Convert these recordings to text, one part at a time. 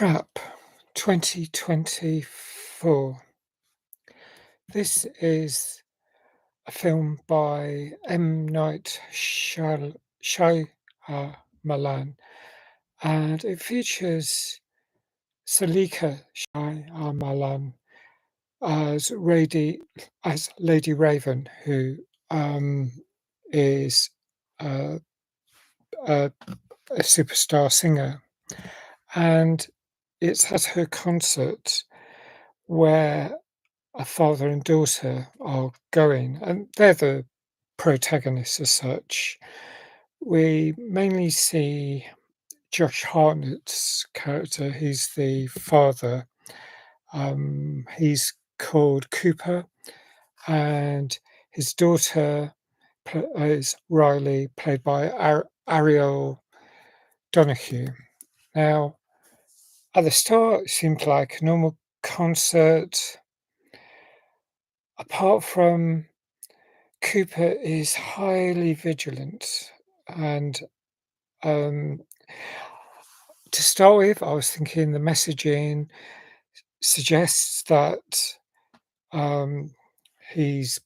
Trap 2024. This is a film by M. Night Shyamalan, and it features Salika Shyamalan as Lady Raven, who is a, a, a superstar singer, and it's at her concert where a father and daughter are going, and they're the protagonists as such. We mainly see Josh Hartnett's character. He's the father. He's called Cooper, and his daughter is Riley, played by Ariel Donahue. Now, at the start, it seemed like a normal concert, apart from Cooper is highly vigilant, and, um, to start with, I was thinking the messaging suggests that, um, he's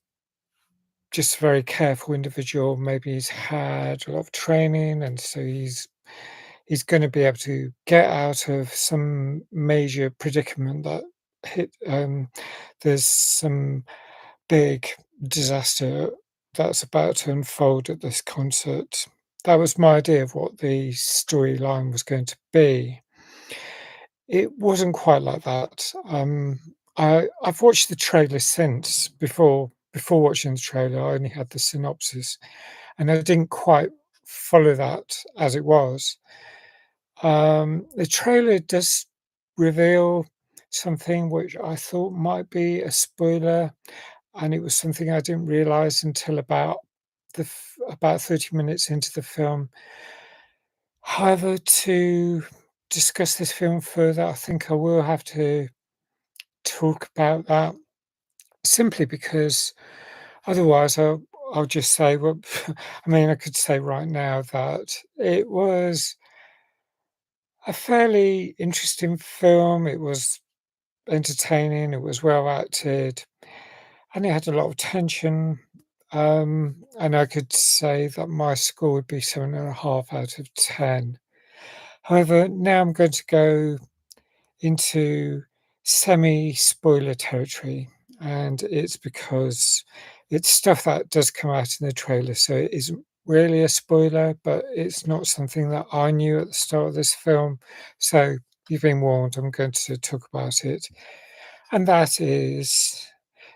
just a very careful individual. Maybe he's had a lot of training, and so he's gonna be able to get out of some major predicament that there's some big disaster that's about to unfold at this concert. That was my idea of what the storyline was going to be. It wasn't quite like that. I've watched the trailer since. Before watching the trailer, I only had the synopsis, and I didn't quite follow that as it was. The trailer does reveal something which I thought might be a spoiler, and it was something I didn't realize until about 30 minutes into the film. However, to discuss this film further, I think I will have to talk about that, simply because otherwise I'll just say, well, I mean, I could say right now that it was a fairly interesting film. It was entertaining, it was well acted, and it had a lot of tension. And I could say that my score would be 7.5 out of 10. However, now I'm going to go into semi-spoiler territory, and it's because it's stuff that does come out in the trailer, so it isn't really a spoiler, but it's not something that I knew at the start of this film. So you've been warned, I'm going to talk about it. And that is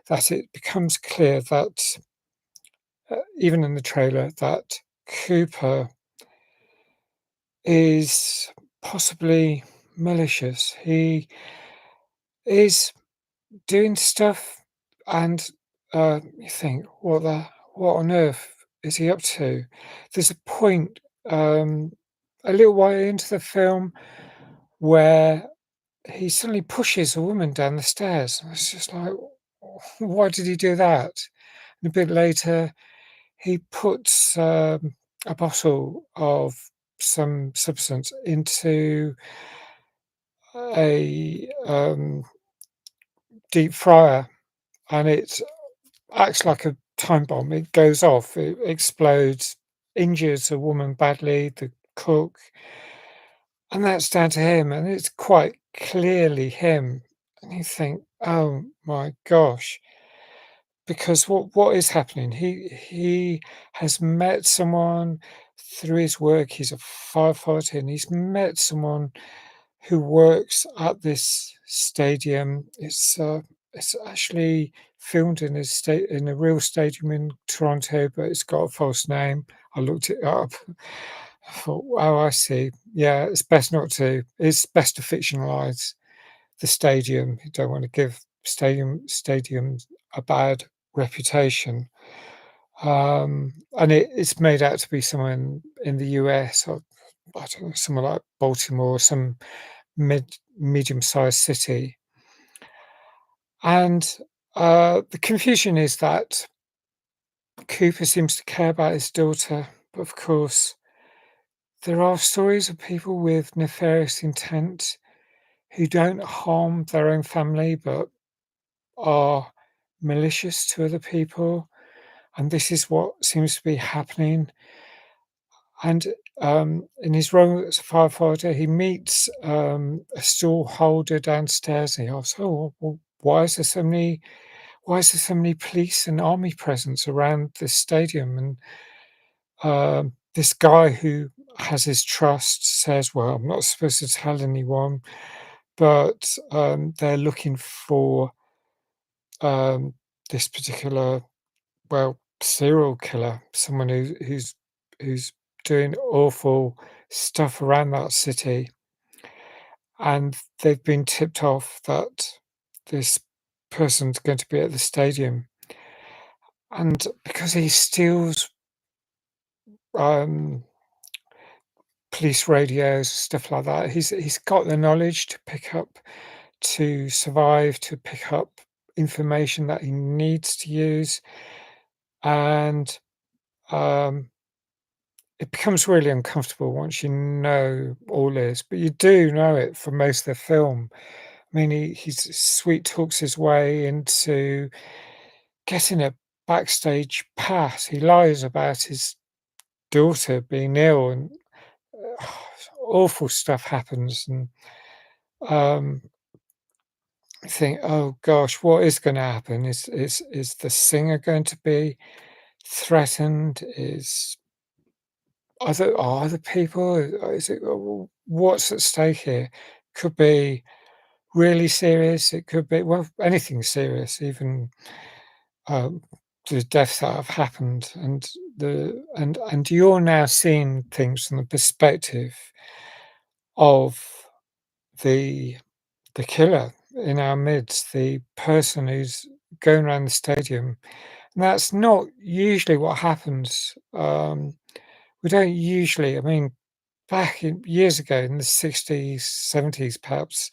that it becomes clear that, even in the trailer, that Cooper is possibly malicious. He is doing stuff, and you think, what on earth is he up to? There's a point, a little while into the film, where he suddenly pushes a woman down the stairs. It's just like, why did he do that? And a bit later, he puts a bottle of some substance into a deep fryer, and it acts like a time bomb. It goes off, it explodes, injures a woman badly, the cook, and that's down to him, and it's quite clearly him. And you think, "Oh my gosh," because what is happening? He has met someone through his work. He's a firefighter, and he's met someone who works at this stadium. It's actually filmed in a real stadium in Toronto, but it's got a false name. I looked it up. I thought, "Oh, I see. Yeah, it's best to fictionalize the stadium. You don't want to give stadiums a bad reputation." And it's made out to be somewhere in the US, or I don't know, somewhere like Baltimore, some medium-sized city. And the confusion is that Cooper seems to care about his daughter, but of course, there are stories of people with nefarious intent who don't harm their own family but are malicious to other people, and this is what seems to be happening. And in his role as a firefighter, he meets a stall holder downstairs, and he asks, "Oh, well, why is there so many police and army presence around this stadium?" And this guy who has his trust says, "Well, I'm not supposed to tell anyone, but they're looking for um, this particular, well, serial killer, someone who's doing awful stuff around that city, and they've been tipped off that this person's going to be at the stadium, and because he steals um, police radios, stuff like that, he's got the knowledge to pick up, to survive, to pick up information that he needs to use, and um, it becomes really uncomfortable once you know all this, but you do know it for most of the film. I mean, he sweet talks his way into getting a backstage pass. He lies about his daughter being ill, and awful stuff happens. And um, I think, oh gosh, what is going to happen? Is the singer going to be threatened? Is other people? Is it what's at stake here? Could be really serious. It could be, well, anything serious, even um, the deaths that have happened, and you're now seeing things from the perspective of the killer in our midst, the person who's going around the stadium. And that's not usually what happens. We don't usually, I mean, back in years ago in the 60s, 70s, perhaps,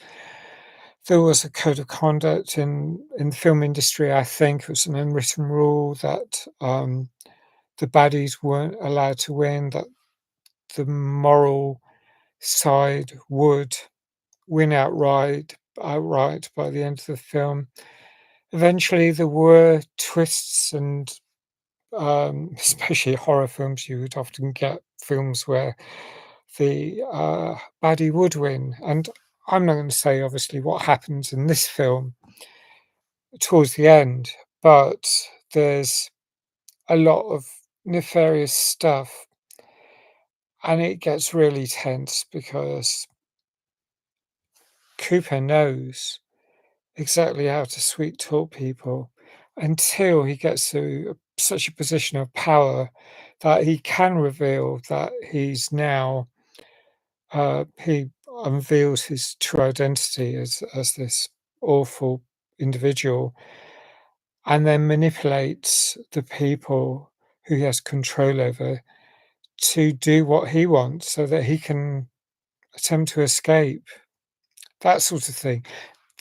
there was a code of conduct in the film industry. I think it was an unwritten rule that the baddies weren't allowed to win, that the moral side would win outright by the end of the film. Eventually, there were twists, and especially horror films, you would often get films where the baddie would win. And I'm not going to say, obviously, what happens in this film towards the end, but there's a lot of nefarious stuff, and it gets really tense because Cooper knows exactly how to sweet talk people until he gets to such a position of power that he can reveal that he unveils his true identity as this awful individual, and then manipulates the people who he has control over to do what he wants so that he can attempt to escape, that sort of thing.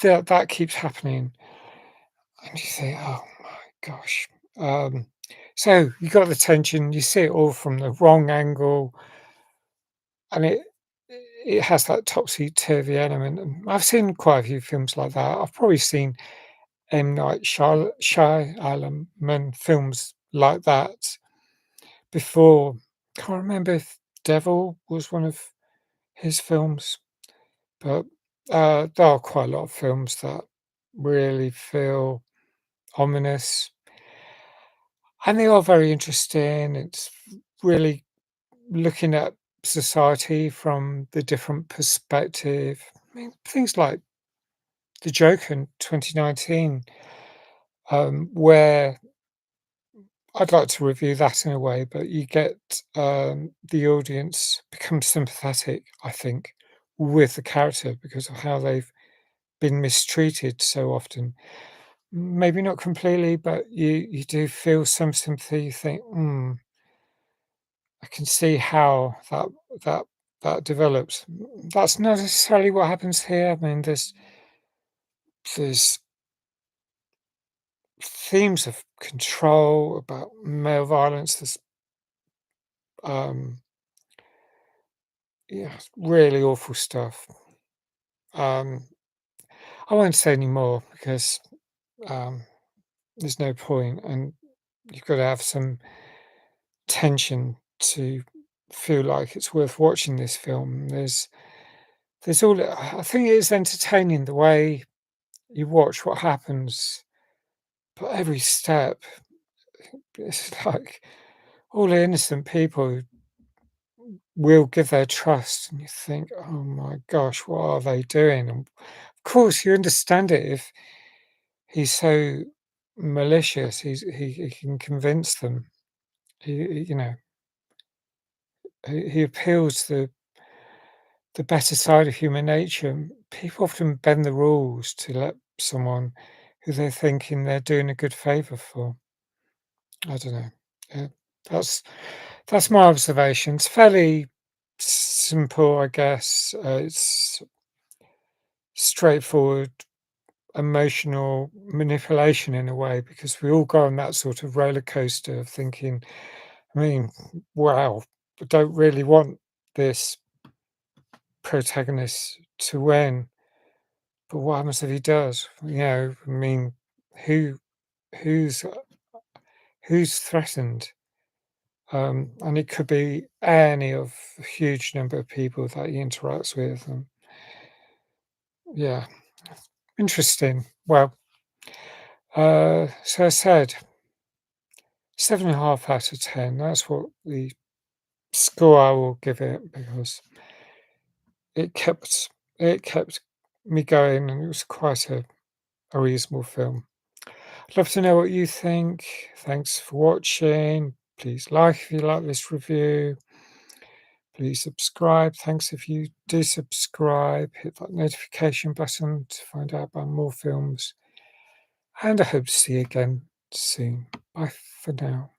That keeps happening, and you think, "Oh my gosh." Um, so you got the tension, you see it all from the wrong angle, and it has that topsy-turvy element, and I've seen quite a few films like that. I've probably seen M. Night Shyamalan films like that before. Can't remember if Devil was one of his films, but there are quite a lot of films that really feel ominous, and they are very interesting. It's really looking at society from the different perspective. I mean, things like The Joker in 2019, where I'd like to review that in a way, but you get the audience become sympathetic, I think, with the character because of how they've been mistreated so often. Maybe not completely, but you do feel some sympathy. You think, I can see how that that develops. That's not necessarily what happens here. I mean, there's themes of control, about male violence. There's um, yeah, really awful stuff. Um, I won't say any more because um, there's no point, and you've got to have some tension to feel like it's worth watching this film. There's all I think it is entertaining the way you watch what happens, but every step, it's like all the innocent people will give their trust, and you think, "Oh my gosh, what are they doing?" And of course, you understand it if he's so malicious. He can convince them. You know, he appeals to the better side of human nature. People often bend the rules to let someone who they're thinking they're doing a good favor for. I don't know. Yeah, that's that's my observation. It's fairly simple, I guess. It's straightforward emotional manipulation in a way because we all go on that sort of roller coaster of thinking, I mean, wow, I don't really want this protagonist to win, but what happens if he does? You know, I mean, who who's who's threatened? And it could be any of a huge number of people that he interacts with. And yeah, interesting. Well, so I said 7.5 out of 10. That's what the score I will give it because it kept it kept me going, and it was quite a reasonable film. I'd love to know what you think. Thanks for watching. Please like if you like this review. Please subscribe. Thanks if you do subscribe. Hit that notification button to find out about more films. And I hope to see you again soon. Bye for now.